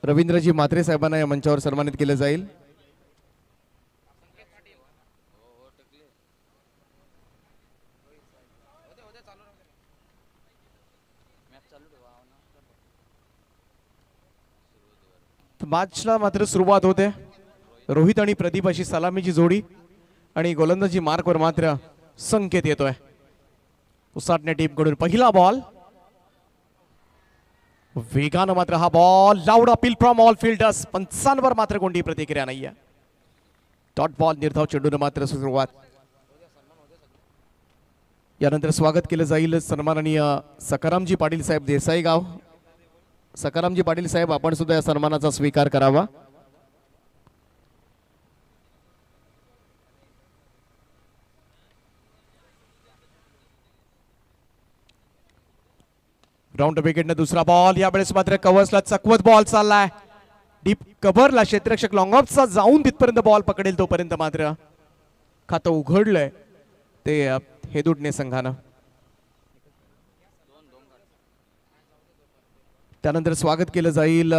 रवींद्रजी म्हात्रे साहेबांना या मंचावर सन्मानित केले जाईल. मॅचला मात्र सुरुवात होते. रोहित आणि प्रदीप अशी सलामीची जोडी आणि गोलंदाजी मार्कवर मात्र संकेत येतोय. उसाटणे टीमकडून पहिला बॉल. वेगानं मात्र हा ball loud appeal from all fielders. पंचांवर मात्र कोणती प्रतिक्रिया नाहीये. डॉट बॉल निर्धाव चेंडून मात्र सुरुवात. यानंतर स्वागत केलं जाईल सन्माननीय सकारामजी पाटील साहेब देसाई गाव. सकारामजी पाटील साहेब आपण सुद्धा या सन्मानाचा स्वीकार करावा. राऊंड विकेटने दुसरा बॉल. यावेळेस मात्र कव्हर्सला चकवत बॉल चाललाय. डीप कव्हरला क्षेत्ररक्षक लॉंग ऑफचा जाऊन तिथपर्यंत बॉल पकडेल तोपर्यंत मात्र खातं उघडलंय ते हेदुटणे संघानं. त्यानंतर स्वागत केलं जाईल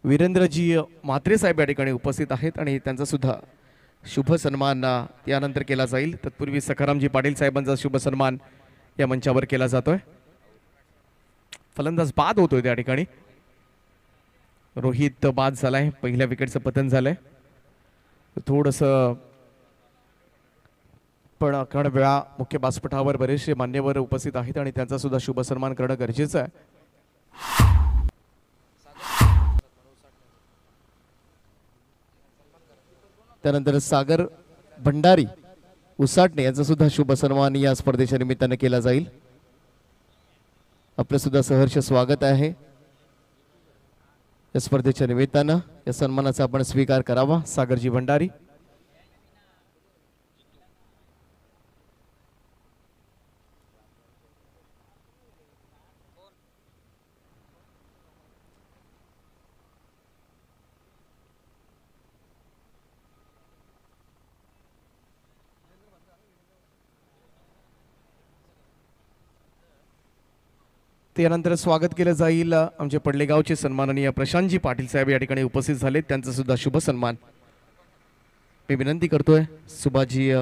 वीरेंद्रजी म्हात्रे साहेब या ठिकाणी उपस्थित आहेत आणि त्यांचा सुद्धा शुभ सन्मान त्यानंतर केला जाईल. तत्पूर्वी सखारामजी पाटील साहेबांचा शुभ सन्मान या मंचावर केला जातोय. फलंदाज बाद होतोय त्या ठिकाणी. रोहित बाद झालाय. पहिल्या विकेटचं पतन झालंय. थोडस पण कारण वेळा मुख्य व्यासपीठावर बरेचसे मान्यवर उपस्थित आहेत आणि त्यांचा सुद्धा शुभ सन्मान करणं गरजेचं आहे. त्यानंतर सागर भंडारी उसाटणे यांचा सुद्धा शुभ सन्मान या स्पर्धेच्या निमित्ताने केला जाईल. आपलं सुद्धा सहर्ष स्वागत आहे या स्पर्धेच्या निमित्तानं. या सन्मानाचा आपण स्वीकार करावा. सागरजी भंडारी. त्यानंतर स्वागत केलं जाईल आमचे पडलेगावचे सन्माननीय प्रशांतजी पाटील साहेब या ठिकाणी उपस्थित झाले. त्यांचा सुद्धा शुभ सन्मान मी विनंती करतोय सुभाजी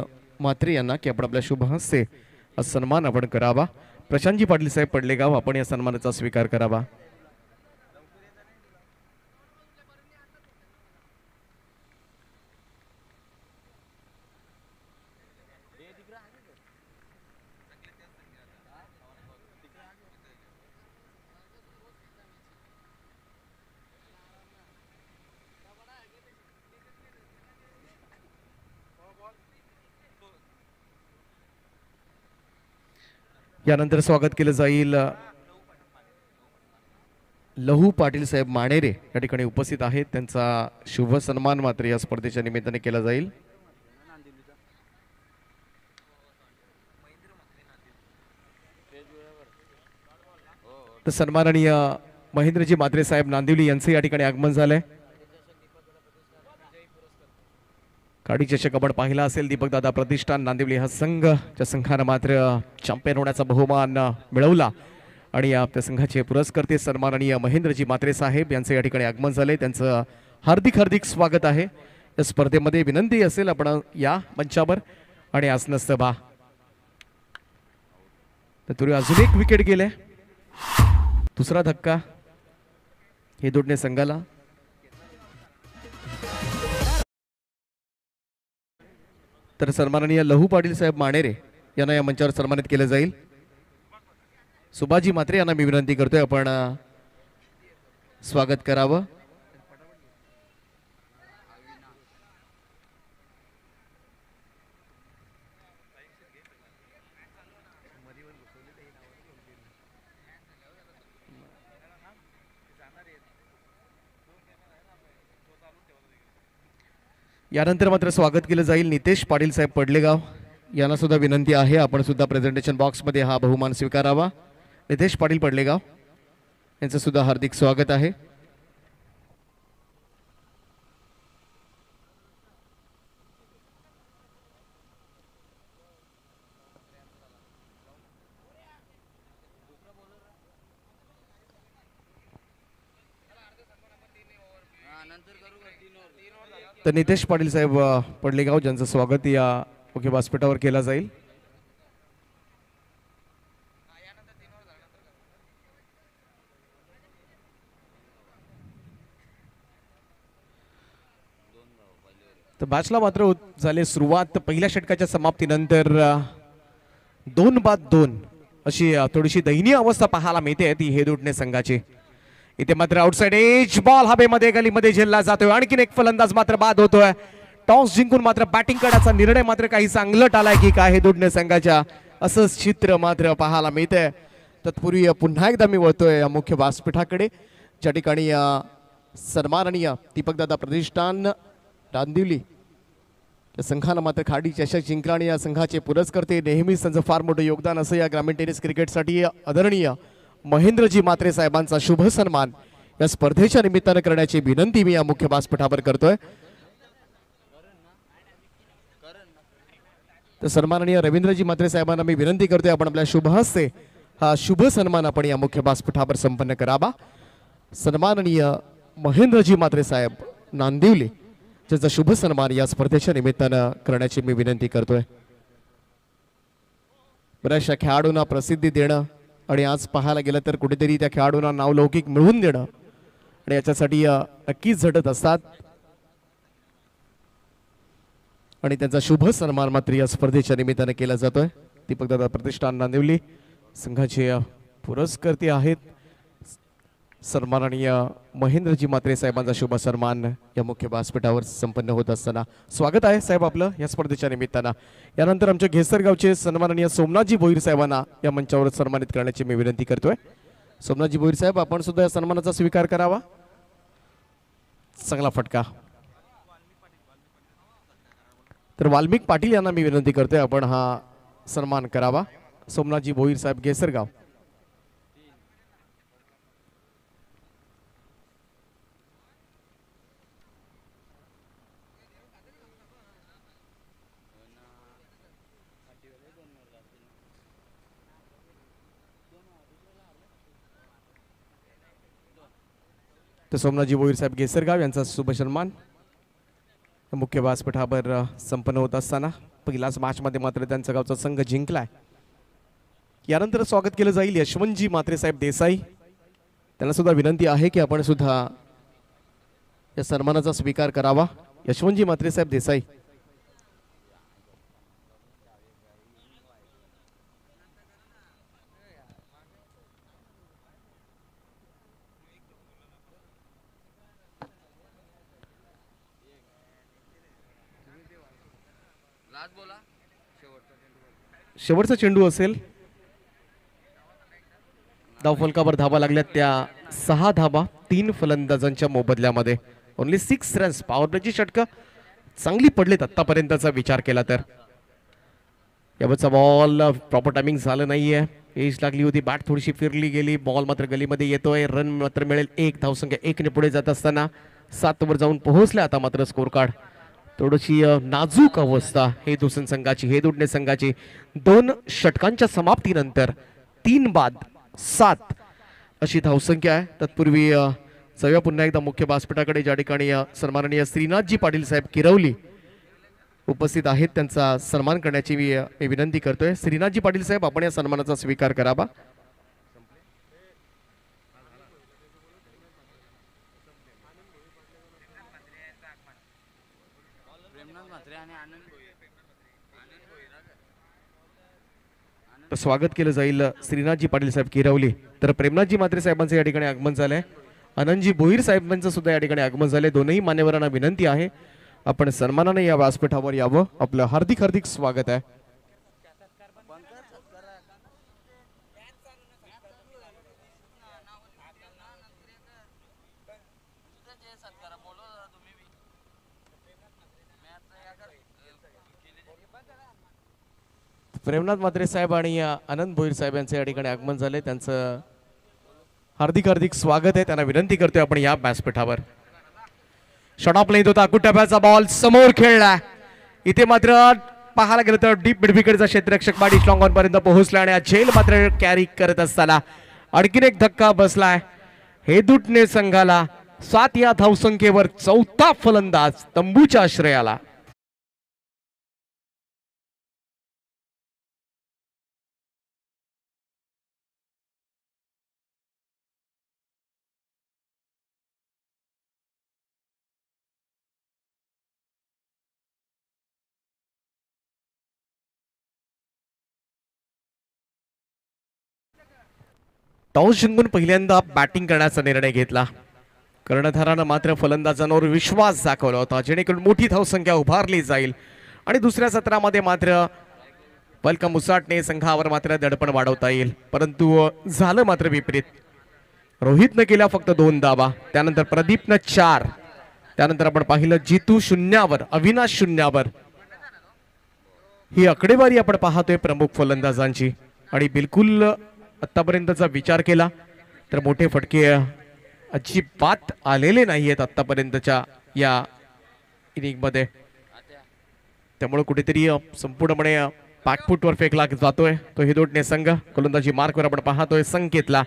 म्हात्रे यांना की आपण आपल्या शुभ हस्ते हा सन्मान आपण करावा. प्रशांतजी पाटील साहेब पडलेगाव आपण या सन्मानाचा स्वीकार करावा. यानंतर स्वागत केलं जाईल लहू पाटील साहेब माणेरे या ठिकाणी उपस्थित आहेत. त्यांचा शुभ सन्मान मात्र या स्पर्धेच्या निमित्ताने केला जाईल. तर सन्माननीय महेंद्रजी म्हात्रे साहेब नांदिवली यांचे या ठिकाणी आगमन झालंय. काडी चषक आपण पाहिला असेल. दीपक दादा प्रतिष्ठान नांदिवली हा संघ त्या संघानं मात्र चॅम्पियन होण्याचा बहुमान मिळवला आणि आपल्या संघाचे पुरस्कर्ते सन्माननीय महेंद्रजी म्हात्रे साहेब यांचे या ठिकाणी आगमन झाले. त्यांचं हार्दिक हार्दिक स्वागत आहे या स्पर्धेमध्ये. विनंती असेल आपण या मंचावर आणि आज नसतं बा. तर अजून एक विकेट गेले. दुसरा धक्का हे दोडणे संघाला. तर सन्माननीय लहू पाटील साहेब माणेरे यांना या मंचावर सन्मानित केले जाईल. सुभाजी म्हात्रे यांना मी विनंती करतोय आपण स्वागत करावं. यानंतर मात्र स्वागत केलं जाईल नितेश पाटील साहेब पडलेगाव यांना सुद्धा विनंती आहे आपण सुद्धा प्रेझेंटेशन बॉक्समध्ये हा बहुमान स्वीकारावा. नितेश पाटील पडलेगाव यांचं सुद्धा हार्दिक स्वागत आहे. तर नितेश पाटील साहेब पडलेगाव ज्यांचं स्वागत या मुख्य व्यासपीठावर केला जाईल. तर मॅचला मात्र झाले सुरुवात. पहिल्या षटकाच्या समाप्तीनंतर 2-2 अशी थोडीशी दयनीय अवस्था पाहायला मिळते ती हेदुटणे संघाची. इथे मात्र आउटसाइड एज बॉल हवेमध्ये गलीमध्ये झेलला जातोय. आणखीन एक फलंदाज मात्र बाद होतोय. टॉस जिंकून मात्र बॅटिंग करण्याचा निर्णय मात्र काही चांगलं टालाय की काय हेदुटणे संघाच्या, असंच चित्र मात्र पाहायला मिळतंय. तत्पूर्वी पुन्हा एकदा मी वळतोय मुख्य व्यासपीठाकडे, ज्या ठिकाणी सन्माननीय दीपकदादा प्रतिष्ठान नांदिवली या संघानं मात्र खाडी चषक जिंकला आणि या संघाचे पुरस्कर्ते नेहमीच त्यांचं फार मोठं योगदान असं या ग्रामीण टेनिस क्रिकेटसाठी आदरणीय महेंद्रजी म्हात्रे साहेबांचा शुभ सन्मान या स्पर्धेच्या निमित्तानं करण्याची विनंती मी या मुख्य व्यासपीठावर करतोय. तर सन्माननीय रवींद्रजी म्हात्रे साहेबांना मी विनंती करतोय आपण आपल्या शुभ हस्ते हा शुभ सन्मान आपण या मुख्य व्यासपीठावर संपन्न करावा. सन्माननीय महेंद्रजी म्हात्रे साहेब नांदिवली ज्याचा शुभ सन्मान या स्पर्धेच्या निमित्तानं करण्याची मी विनंती करतोय. बऱ्याचशा खेळाडूंना प्रसिद्धी देणं आणि आज पाहायला गेलं तर कुठेतरी त्या खेळाडूंना नावलौकिक मिळवून देणं आणि याच्यासाठी नक्कीच झटत असतात आणि त्यांचा शुभ सन्मान मात्र या स्पर्धेच्या निमित्तानं केला जातोय. दीपकदादा प्रतिष्ठान नांदिवली संघाचे पुरस्कर्ते आहेत सन्माननीय महेंद्रजी म्हात्रे साहेबांचा शुभ सन्मान या मुख्य व्यासपीठावर संपन्न होत असताना स्वागत आहे साहेब आपलं या स्पर्धेच्या निमित्तानं. यानंतर आमच्या घेसरगावचे सन्माननीय सोमनाथजी भोईर साहेबांना या मंचावर सन्मानित करण्याची मी विनंती करतोय. सोमनाथजी भोईर साहेब आपण सुद्धा या सन्मानाचा स्वीकार करावा. चांगला फटका. तर वाल्मिक पाटील यांना मी विनंती करतोय आपण हा सन्मान करावा. सोमनाथजी भोईर साहेब घेसरगाव. तर सोमनाथजी भोईर साहेब घेसरगाव यांचा शुभ सन्मान मुख्य व्यासपीठावर संपन्न होत असताना पहिल्याच मॅचमध्ये मात्र त्यांचा गावचा संघ जिंकलाय. यानंतर स्वागत केलं जाईल यशवंतजी म्हात्रे साहेब देसाई. त्यांना सुद्धा विनंती आहे की आपण सुद्धा या सन्मानाचा स्वीकार करावा. यशवंतजी म्हात्रे साहेब देसाई. शेवटचा चेंडू असेल. धावफलकावर धाबा लागल्या त्या 6 धाबा 3 फलंदाजांच्या मोबदल्यामध्ये. Only 6 runs. पॉवर प्लेची षटकं चांगली पडलेत आतापर्यंतचा विचार केला तर. यावरचा बॉल प्रॉपर टायमिंग झालं नाहीये. एज लागली होती. बॅट थोडीशी फिरली गेली. बॉल मात्र गलीमध्ये येतोय. रन मात्र मिळेल 1. धावसंख्या 1 ने पुढे जात असताना 7 वर जाऊन पोहोचले आता मात्र स्कोर कार्ड. थोडीशी नाजूक अवस्था हेदुटणे संघाची. हेदुटणे संघाची 2 षटकांच्या समाप्तीनंतर 3 बाद 7 अशी धावसंख्या आहे. तत्पूर्वी जाऊया पुन्हा एकदा मुख्य व्यासपीठाकडे, ज्या ठिकाणी सन्माननीय श्रीनाथजी पाटील साहेब किरवली उपस्थित आहेत. त्यांचा सन्मान करण्याची मी विनंती करतोय. श्रीनाथजी पाटील साहेब आपण या सन्मानाचा स्वीकार करावा. तर स्वागत केलं जाईल श्रीनाथजी पाटील साहेब किरवली. तर प्रेमनाथजी म्हात्रे साहेबांचं या ठिकाणी आगमन झालंय. आनंदजी भोईर साहेबांचं सुद्धा या ठिकाणी आगमन झाले. दोनही मान्यवरांना विनंती आहे आपण सन्मानाने या व्यासपीठावर यावं. आपलं हार्दिक हार्दिक स्वागत आहे. प्रेमनाथ म्हात्रे साहेब आणि आनंद भोईर साहेब यांचे या ठिकाणी आगमन झाले. त्यांचं हार्दिक हार्दिक स्वागत आहे. त्यांना विनंती करतोय आपण या व्यासपीठावर. शॉट येत होता. कुठ्याचा बॉल समोर खेळला. इथे मात्र पाहायला गेलं तर डीप मिडविकेटचा क्षेत्ररक्षक बाडी स्ट्रॉंग ऑन पर्यंत पोहोचला आणि झेल मात्र कॅरी करत असताना आणखीन एक धक्का बसलाय हेदुटणे संघाला. 7 या धावसंख्येवर चौथा फलंदाज तंबूच्या आश्रयाला. टॉस जिंकून पहिल्यांदा बॅटिंग करण्याचा निर्णय घेतला. कर्णधारानं मात्र फलंदाजांवर विश्वास दाखवला होता जेणेकरून मोठी धावसंख्या उभारली जाईल आणि दुसऱ्या सत्रामध्ये मात्र वेलकम मुसाटने संघावर मात्र दडपण वाढवता येईल. परंतु झालं मात्र विपरीत. रोहितनं केल्या फक्त 2 धावा, त्यानंतर प्रदीपनं 4, त्यानंतर आपण पाहिलं जितू 0वर, अविनाश 0वर. ही आकडेवारी आपण पाहतोय प्रमुख फलंदाजांची आणि बिलकुल आतापर्यंतचा विचार केला तर मोठे फटके अजिबात आलेले नाहीयेत आतापर्यंतच्या या इनिंगमध्ये. त्यामुळे कुठेतरी संपूर्णपणे बॅकफूटवर फेकला जातोय तो हिदोटणे संघ. गोलंदाजी मार्कवर आपण पाहतोय संकेतला.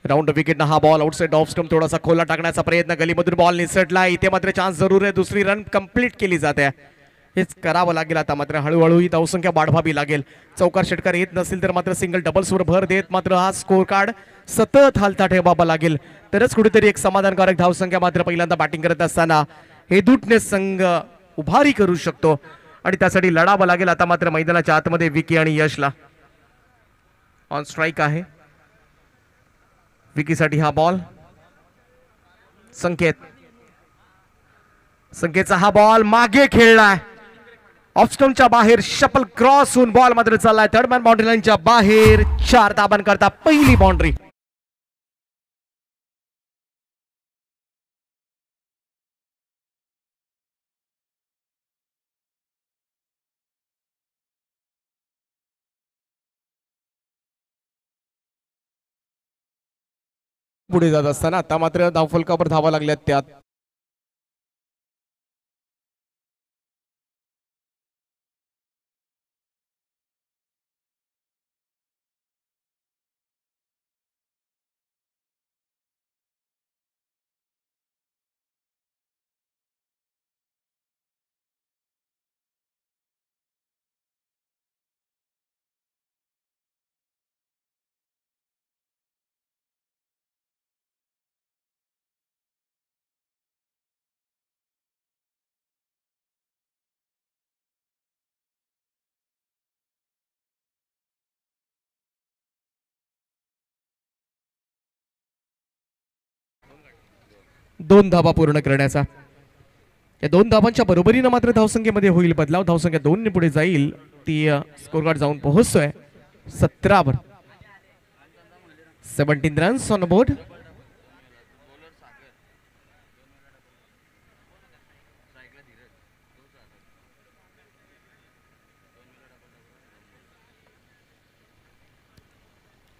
राऊंड विकेटनं हा बॉल आउटसाइड ऑफ स्टंप थोडासा खोला टाकण्याचा प्रयत्न, गलीमधून बॉल निसटला. इथे मात्र चान्स जरूर आहे, दुसरी रन कंप्लीट केली जाते. हेच करावं लागेल आता मात्र. हळूहळू ही धावसंख्या वाढवावी लागेल. चौकार षटकार येत नसेल तर मात्र सिंगल डबल्सवर भर देत मात्र हा स्कोर कार्ड सतत हालता ठेवावा लागेल तरच कुठेतरी एक समाधानकारक धावसंख्या मात्र पहिल्यांदा बॅटिंग करत असताना हेदूटने संघ उभारी करू शकतो आणि त्यासाठी लढावं लागेल. आता मात्र मैदानाच्या आतमध्ये विकी आणि यशला. ऑन स्ट्राइक आहे विकीसाठी हा बॉल. संकेतचा हा बॉल मागे खेळलाय, ऑफ स्टंपच्या बाहेर शपल क्रॉस होऊन बॉल मात्र चाललाय थर्ड मॅन बाउंड्री लाईनच्या बाहेर. 4 धाबांकरता पहिली बाउंड्री. पुढे जात असताना आता मात्र धावफलकावर धावा लागल्यात. त्यात दोन धावा पूर्ण करण्याचा. या 2 धावांच्या बरोबरीनं मात्र धावसंख्येमध्ये होईल बदलाव. धावसंख्या 2 ने पुढे जाईल. ती स्कोर कार्ड जाऊन पोहोचतोय 17वर. 17 रन्स ऑन बोर्ड.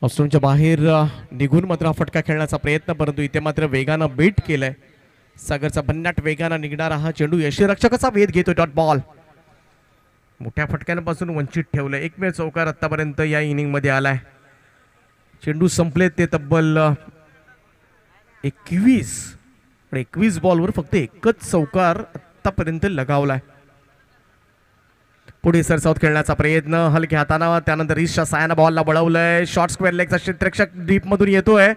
ऑस्ट्रेलियाच्या बाहेर निघून मात्र हा फटका खेळण्याचा प्रयत्न, परंतु इथे मात्र वेगानं बीट केलंय. सागरचा भन्नाट वेगानं निघणारा हा चेंडू यष्टीरक्षकाचा वेध घेतोय. डॉट बॉल मोठ्या फटक्यांपासून वंचित ठेवलंय. एकमेव चौकार आतापर्यंत या इनिंग मध्ये आलाय. चेंडू संपलेत ते तब्बल 21 बॉलवर फक्त एकच चौकार आतापर्यंत लगावलाय. पुढे सरसावत खेळण्याचा प्रयत्न हलक्या हाताना, त्यानंतर रिशच्या सायानं बॉलला वळवलंय. शॉर्ट स्क्वेअर लेगचा क्षेत्ररक्षक डीप मधून येतोय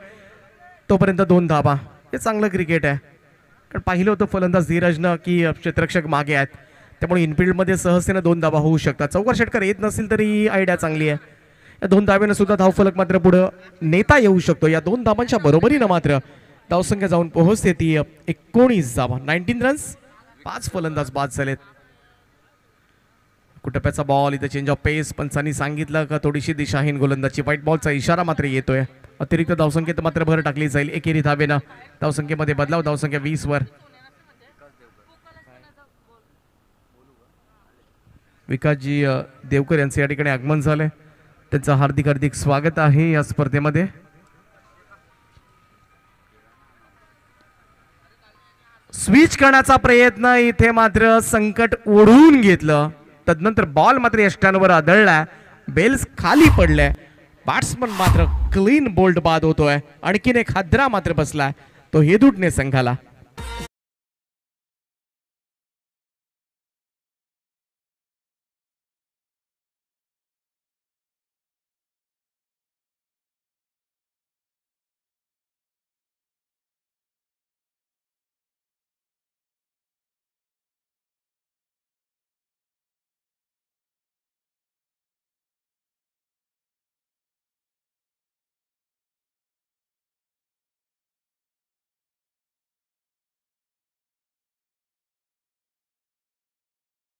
तोपर्यंत 2 धाबा. हे चांगलं क्रिकेट आहे कारण पाहिलं होतं फलंदाज धीरजनं की क्षेत्ररक्षक मागे आहेत त्यामुळे इनफिल्ड मध्ये सहजतेनं 2 धाबा होऊ शकतात. चौकार षटकार येत नसेल तरी आयडिया चांगली आहे. या 2 धाब्यानं सुद्धा धावफलक मात्र पुढे नेता येऊ शकतो. या 2 धाबांच्या बरोबरीनं मात्र धावसंख्या जाऊन पोहोचते ती 19 धावा. 19 रन्स. 5 फलंदाज बाद झालेत. कुटप्याचा बॉल इथे चेंज ऑफ पेस. पंचांनी सांगितलं का थोडीशी दिशाहीन गोलंदाजी. व्हाईट बॉलचा इशारा मात्र येतोय. अतिरिक्त धावसंख्येत मात्र भर टाकली जाईल. एकेरी धावेनं धावसंख्येमध्ये बदलाव. धावसंख्या 20 वर. विकासजी देवकर यांचे या ठिकाणी आगमन झालंय. त्यांचं हार्दिक हार्दिक स्वागत आहे या स्पर्धेमध्ये. स्विच करण्याचा प्रयत्न इथे मात्र संकट ओढून घेतलं. तदनंतर बॉल मात्र यष्ट्यांवर आदळलाय. बेल्स खाली पडले. बॅट्समन मात्र क्लीन बोल्ड बाद होतोय. आणखीन एक हादरा मात्र बसलाय. तो हेदुटणे संघाला.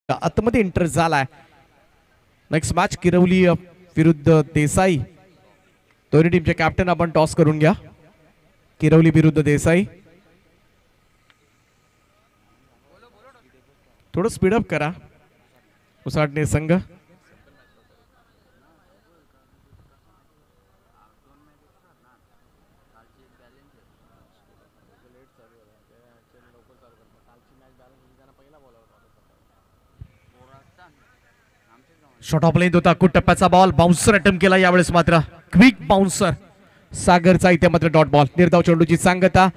आतमध्ये इंटर झालाय. नेक्स्ट मॅच किरवली विरुद्ध देसाई. दोन्ही टीमचे कॅप्टन आपण टॉस करून घ्या. किरवली विरुद्ध देसाई. थोडं स्पीडअप करा उसाटणे संघ. शॉट ऑफ लेंथ होता. खूप टप्प्याचा बॉल. बाउन्सर अटेम्प्ट केला यावेळेस मात्र. क्विक बाउन्सर सागरचा इथे मात्र डॉट बॉल. निर्धाव चेंडूची सांगता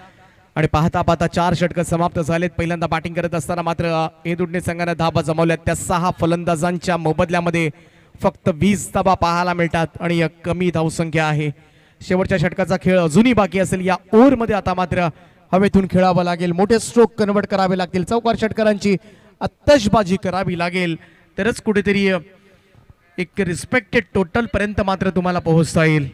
आणि पाहता पाहता 4 षटकं समाप्त झालेत. पहिल्यांदा बॅटिंग करत असताना मात्र हेदुटणे संघाने धाबा जमवल्यात. त्या 6 फलंदाजांच्या मोबदल्यामध्ये फक्त 20 धाबा पाहायला मिळतात आणि कमी धावसंख्या आहे. शेवटच्या षटकाचा खेळ अजूनही बाकी असेल. या ओव्हरमध्ये आता मात्र हवेतून खेळावं लागेल. मोठे स्ट्रोक कन्वर्ट करावे लागतील. चौकार षटकारांची आतषबाजी करावी लागेल. तरच कुठेतरी एक रिस्पेक्टेड टोटल पर्यंत मात्र तुम्हाला पोहोचता येईल.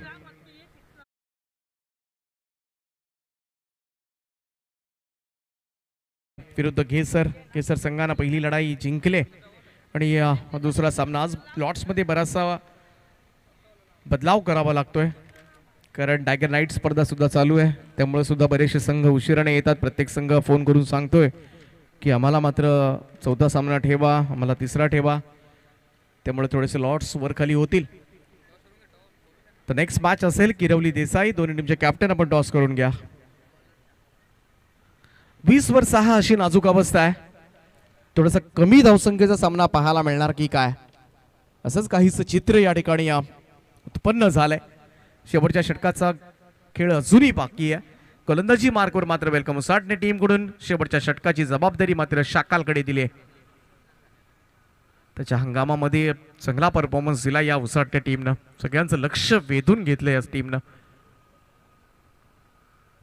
विरुद्ध केसर संघाने पहिली लढाई जिंकले आणि दुसरा सामना. आज लॉट्स मध्ये बराचसा बदलाव करावा लागतोय कारण टायगर नाईट स्पर्धा सुद्धा चालू आहे. त्यामुळे सुद्धा बरेचसे संघ उशिराने येतात. प्रत्येक संघ फोन करून सांगतोय की आम्हाला मात्र 14 सामना ठेवा, आम्हाला 3रा ठेवा. त्यामुळे थोडेसे लॉट्स वर खाली होतील. तर नेक्स्ट मॅच असेल किरवली देसाई. दोन्ही टीमचे कॅप्टन आपण टॉस करून घ्या. 20 वर 6 अशी नाजूक अवस्था आहे. थोडासा कमी धावसंख्येचा सामना पाहायला मिळणार की काय, असंच काहीच चित्र या ठिकाणी उत्पन्न झालंय. शेवटच्या षटकाचा खेळ अजूनही बाकी आहे. गोलंदाजी मार्कवर मात्र वेलकम उसाटणे टीमकडून शेवटच्या षटकाची जबाबदारी मात्र शाकालकडे दिली. त्याच्या हंगामामध्ये चांगला परफॉर्मन्स दिला या उसाटणे टीमनं. सगळ्यांचं लक्ष वेधून घेतलंय या टीमनं.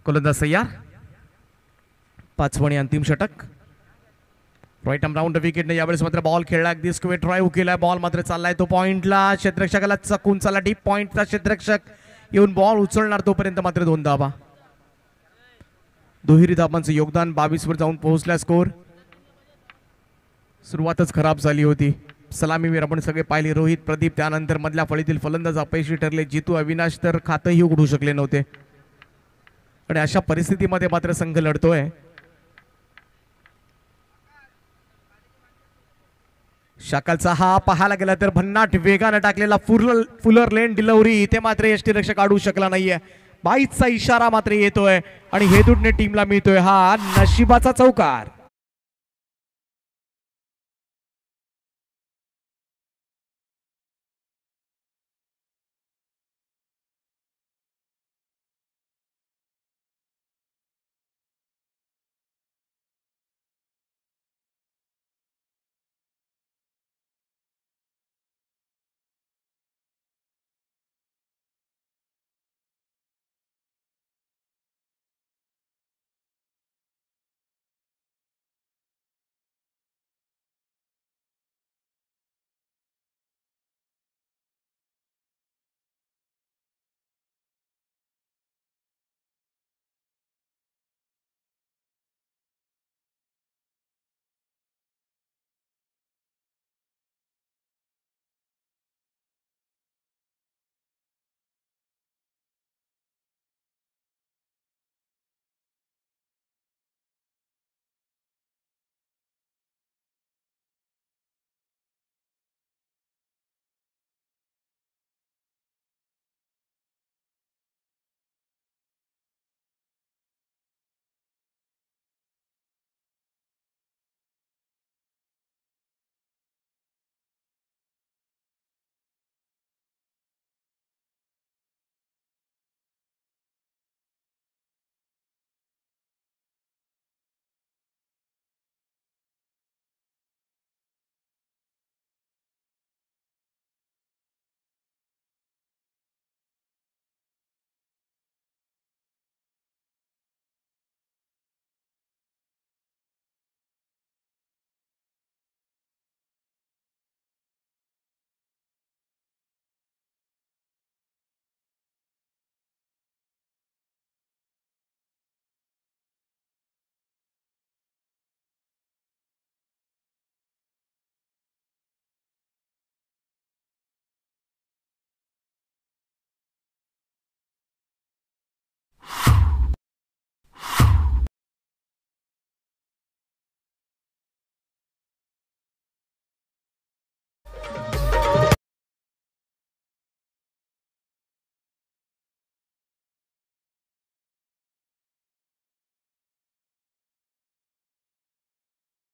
गोलंदाज तयार. 5वे आणि अंतिम षटक. राईट आर्म राऊंड विकेटने यावेळेस मात्र बॉल खेळला. अगदी स्क्वेअर ड्राईव्ह केलाय. बॉल मात्र चाललाय तो पॉइंटला. क्षेत्ररक्षकाला चकून चालला डीप पॉइंटचा. क्षेत्ररक्षक येऊन बॉल उचलणार तोपर्यंत मात्र 2 धावा. दुहेरी धाबांचं योगदान. 22 वर जाऊन पोहोचला स्कोर. सुरुवातच खराब झाली होती. सलामीवीर आपण सगळे पाहिले. रोहित, प्रदीप, त्यानंतर मधल्या फळीतील फलंदाज अपयशी ठरले. जितू, अविनाश तर खातही उघडू शकले नव्हते. आणि अशा परिस्थितीमध्ये मात्र संघ लढतोय. शाकालचा हा पाहायला गेला तर भन्नाट वेगाने टाकलेला फुलर लेन डिलिव्हरी इथे मात्र यष्टीरक्षक काढू शकला नाहीये. 22चा इशारा मात्र येतोय आणि हेदुटणे टीमला मिळतोय हा नशिबाचा चौकार.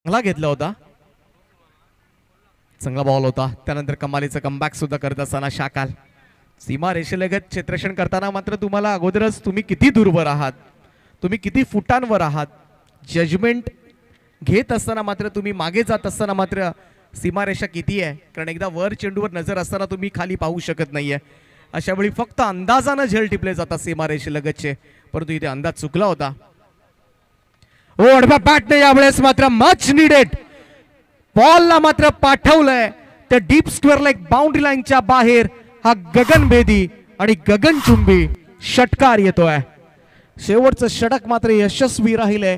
चांगला घेतला होता, चांगला बॉल होता. त्यानंतर कमालीचं कमबॅक सुद्धा करत असताना शाकाल. सीमा रेषेलगत क्षेत्ररक्षण करताना मात्र तुम्हाला अगोदरच तुम्ही किती दूरवर आहात, तुम्ही किती फुटांवर आहात, जजमेंट घेत असताना मात्र तुम्ही मागे जात असताना मात्र सीमारेषा किती आहे, कारण एकदा वर चेंडूवर नजर असताना तुम्ही खाली पाहू शकत नाहीये. अशा वेळी फक्त अंदाजानं झेल टिपले जातात सीमारेषेलगतचे, परंतु इथे अंदाज चुकला होता. ओढवा बॅटने यावेळेस मात्र मच निडेड बॉलला मात्र पाठवलंय त्या डीप स्क्वेअर लेग बाउंड्री लाईनच्या बाहेर. हा गगनभेदी आणि गगनचुंबी षटकार येतोय. शेवटचं षटक मात्र यशस्वी राहिले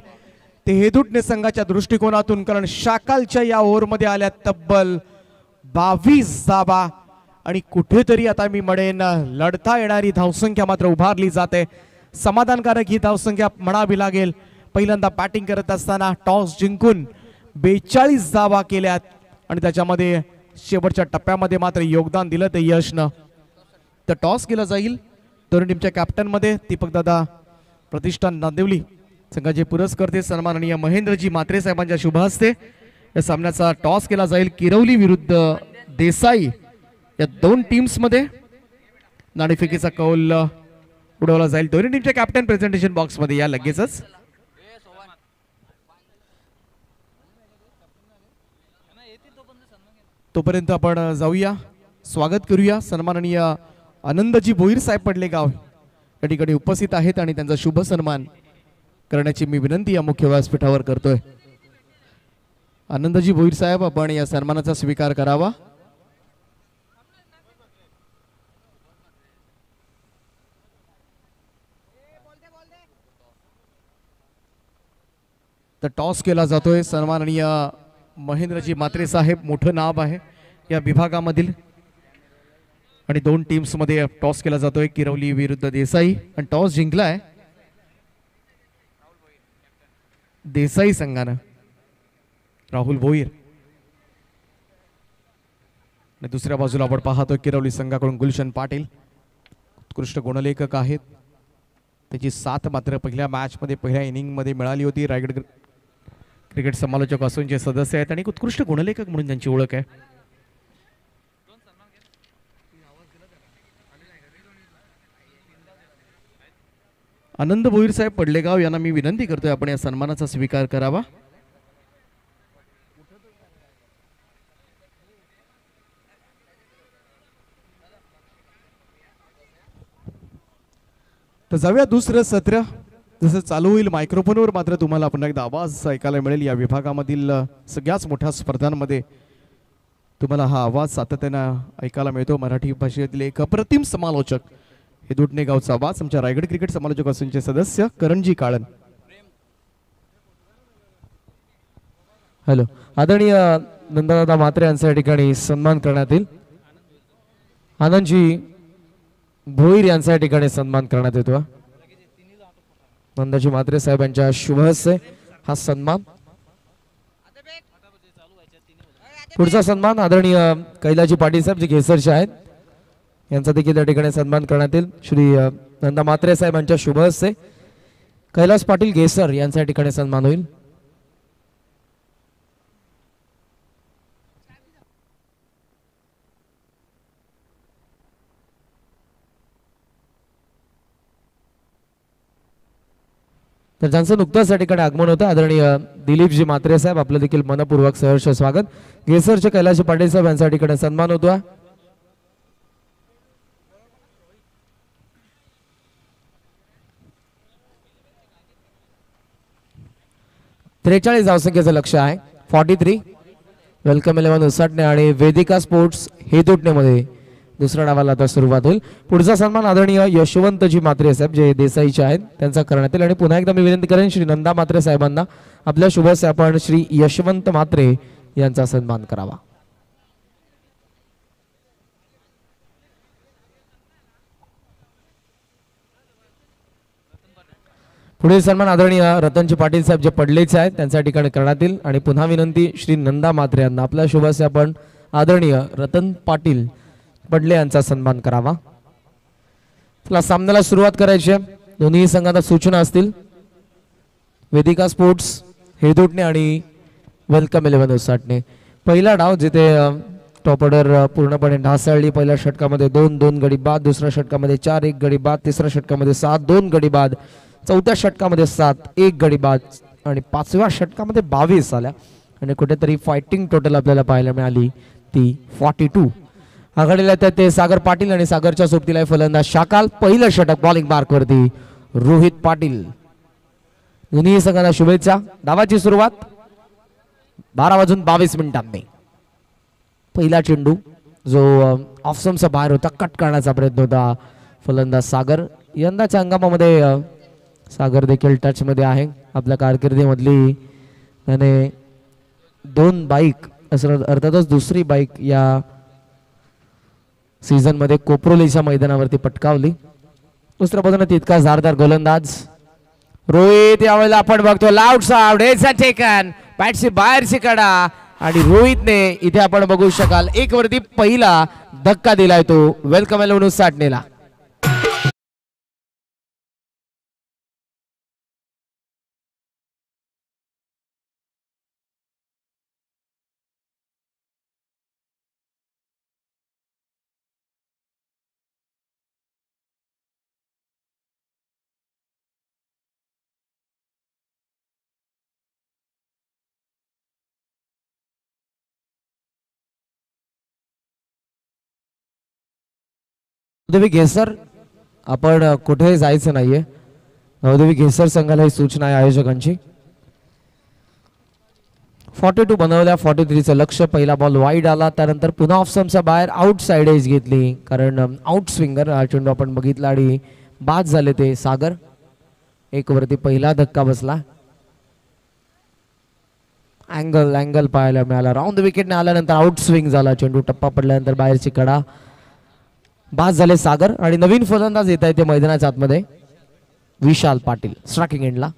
ते हेदुटणे संघाच्या दृष्टिकोनातून, कारण शाकालच्या या ओव्हरमध्ये आल्या तब्बल 22 धावा आणि कुठेतरी आता मी म्हणेन लढता येणारी धावसंख्या मात्र उभारली जाते. समाधानकारक ही धावसंख्या म्हणावी लागेल. पहिल्यांदा बॅटिंग करत असताना टॉस जिंकून 42 धावा केल्यात आणि त्याच्यामध्ये शेवटच्या टप्प्यामध्ये मात्र योगदान दिलं ते यशनं. तर टॉस केला जाईल दोन्ही टीमच्या कॅप्टन मध्ये दीपक दादा प्रतिष्ठान नांदिवली संघाचे पुरस्कर्ते सन्माननीय महेंद्रजी म्हात्रे साहेबांच्या शुभ हस्ते या सामन्याचा टॉस केला जाईल. किरवली विरुद्ध देसाई या दोन टीम्स मध्ये नाणेफेकीचा कौल उडवला जाईल. दोन्ही टीमच्या कॅप्टन प्रेझेंटेशन बॉक्स मध्ये या लगेचच. तोपर्यंत आपण जाऊया, स्वागत करूया सन्माननीय आनंदजी भोईर साहेब पडलेगाव या ठिकाणी उपस्थित आहेत आणि त्यांचा शुभ सन्मान करण्याची मी विनंती या मुख्य व्यासपीठावर करतोय. आनंदजी भोईर साहेब, आपण या सन्मानाचा स्वीकार करावा. तर टॉस केला जातोय. सन्माननीय महेंद्रजी म्हात्रे साहेब मोठं नाव आहे या विभागामधील आणि दोन टीम्स मध्ये टॉस केला जातोय. किरवली विरुद्ध देसाई आणि टॉस जिंकलाय देसाई संघानं, राहुल भोईर. आणि दुसऱ्या बाजूला आपण पाहतोय किरवली संघाकडून गुलशन पाटील उत्कृष्ट गुणलेखक आहेत. त्याची साथ मात्र पहिल्या मॅच मध्ये पहिल्या इनिंग मध्ये मिळाली होती. रायगड क्रिकेट समालोचक असोचे सदस्य आहेत आणि उत्कृष्ट गुणलेखक म्हणून त्यांची ओळख आहे. आनंद भोईर साहेब पडलेगाव यांना मी विनंती करतोय आपण या सन्मानाचा स्वीकार करावा. तर जाऊया दुसरं सत्र जसं चालू होईल मायक्रोफोनवर मात्र तुम्हाला पुन्हा एकदा आवाज ऐकायला मिळेल. या विभागामधील सगळ्याच मोठ्या स्पर्धांमध्ये तुम्हाला हा आवाज सातत्यानं ऐकायला मिळतो. मराठी भाषेतील एक अप्रतिम समालोचक हे दुटणे गावचा आवाज आमच्या रायगड क्रिकेट समालोचक असोचे सदस्य करणजी काळन. हॅलो, आदरणीय नंददादा म्हात्रे यांच्या ठिकाणी सन्मान करण्यात येईल. आनंदजी भोईर यांच्या ठिकाणी सन्मान करण्यात येतो. नंदाजी म्हात्रे साहेबांच्या शुभ हस्ते हा सन्मान. पुढचा सन्मान आदरणीय कैलाजी पाटील साहेब जे घेसरचे आहेत यांचा देखील त्या ठिकाणी सन्मान करण्यात येईल. श्री नंदा म्हात्रे साहेबांच्या शुभ हस्ते कैलास पाटील घेसर यांच्या ठिकाणी सन्मान होईल. तर ज्यांचं नुकतंच या ठिकाणी आगमन होतं आदरणीय दिलीपजी म्हात्रे साहेब, आपलं देखील मनपूर्वक सहर्ष स्वागत. घेसरचे कैलास पाटील साहेब यांच्या ठिकाणी सन्मान होतो. 43 धावसंख्येचं लक्ष आहे. 43. वेलकम 11 उसाटणे आणि वेदिका स्पोर्ट्स हेदुटणेमध्ये दुसऱ्या डावाला आता सुरुवात होईल. पुढचा सन्मान आदरणीय यशवंतजी म्हात्रे साहेब जे देसाईचे आहेत त्यांचा करण्यात येईल. आणि पुन्हा एकदा मी विनंती करेन श्री नंदा म्हात्रे साहेबांना आपल्या शुभ हस्ते आपण श्री यशवंत म्हात्रे यांचा सन्मान करावा. पुढील सन्मान आदरणीय रतनजी पाटील साहेब जे पडलेच आहेत त्यांच्या ठिकाणी करण्यात येईल. आणि पुन्हा विनंती श्री नंदा म्हात्रे यांना आपल्या शुभ हस्ते आपण आदरणीय रतन पाटील पडले यांचा सन्मान करावा. चला सामन्याला सुरुवात करायची आहे. दोन्ही संघांना सूचना असतील. वेदिका स्पोर्ट्स हेदुटणे आणि वेलकम 11 उसाटणे. पहिला डाव जिथे टॉप ऑर्डर पूर्णपणे ढासळली. पहिल्या षटकामध्ये 2 गडी बाद, दुसऱ्या षटकामध्ये 4 गडी बाद, तिसऱ्या षटकामध्ये 7 गडी बाद, चौथ्या षटकामध्ये 7 गडी बाद आणि पाचव्या षटकामध्ये 22 आल्या आणि कुठेतरी फायटिंग टोटल आपल्याला पाहायला मिळाली ती 42. आघाडीला ते सागर पाटील आणि सागरच्या सोबतीला फलंदाज शाकाल. पहिलं षटक बॉलिंग मार्कवरती रोहित पाटील. दोन्ही संघांना शुभेच्छा. डावाची सुरुवात 12:22 पहिला चेंडू जो ऑफस्टंपचा बाहेर होता, कट करण्याचा प्रयत्न होता फलंदाज सागर. यंदाच्या हंगामामध्ये सागर देखील टच मध्ये आहे. आपल्या कारकिर्दीमधली त्याने 2 बाईक अर्थातच दुसरी बाईक या सीझन मध्ये कोपरोलीच्या मैदानावरती पटकावली. दुसऱ्या बाजूने तितकाच धारदार गोलंदाज रोहित. यावेळेला आपण बघतो लाऊड साऊंड टेकन बॅटची बाहेरची कडा आणि रोहितने इथे आपण बघू शकाल 1 वरती पहिला धक्का दिलाय तो वेलकम 11 साठणेला. नवदेवी घेसर, आपण कुठेही जायचं नाहीये. नवदेवी घेसर संघाला ही सूचना आहे आयोजकांची. 42 बनवल्या. 43चं लक्ष. पहिला बॉल वाईड आला, त्यानंतर पुन्हा ऑफस्टंपच्या बाहेर आउट साइड एज घेतली कारण आउट स्विंगर हा चेंडू आपण बघितला आणि बाद झाले ते सागर. 1 वरती पहिला धक्का बसला. अँगल पाहायला मिळाला. राऊंड विकेटने आल्यानंतर आउट स्विंग झाला. चेंडू टप्पा पडल्यानंतर बाहेरची कडा. बाद झाले सागर आणि नवीन फलंदाज येत आहे ते मैदानाच्या आतमध्ये विशाल पाटील स्ट्रायकिंग एंडला.